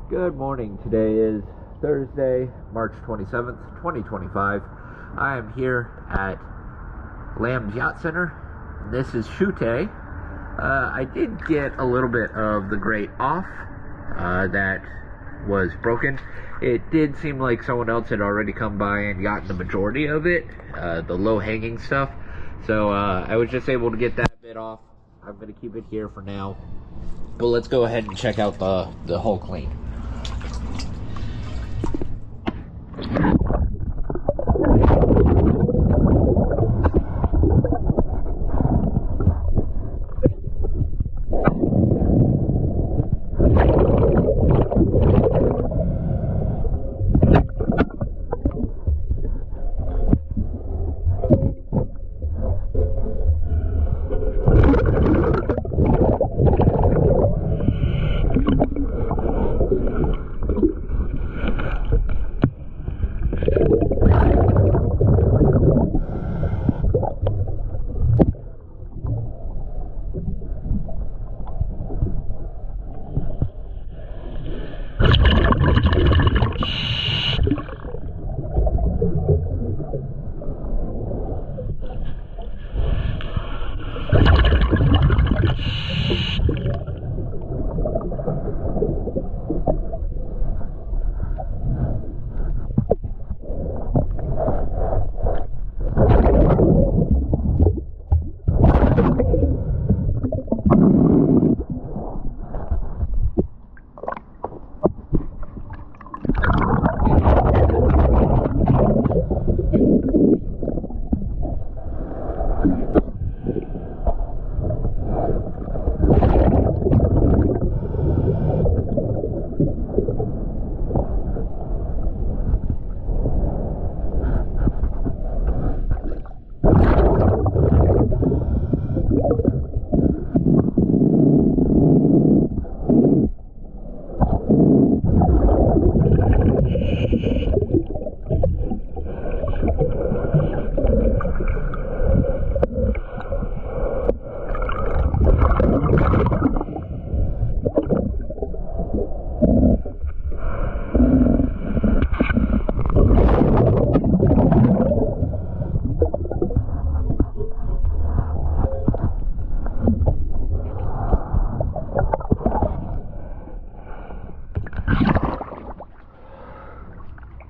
Good morning. Today is Thursday, March 27th, 2025. I am here at Lamb's Yacht Center. This is Chutay. I did get a little bit of the grate off that was broken. It did seem like someone else had already come by and gotten the majority of it, the low-hanging stuff. So I was just able to get that bit off. I'm going to keep it here for now. But let's go ahead and check out the hull clean.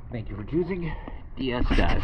Thank you for choosing DS Dive.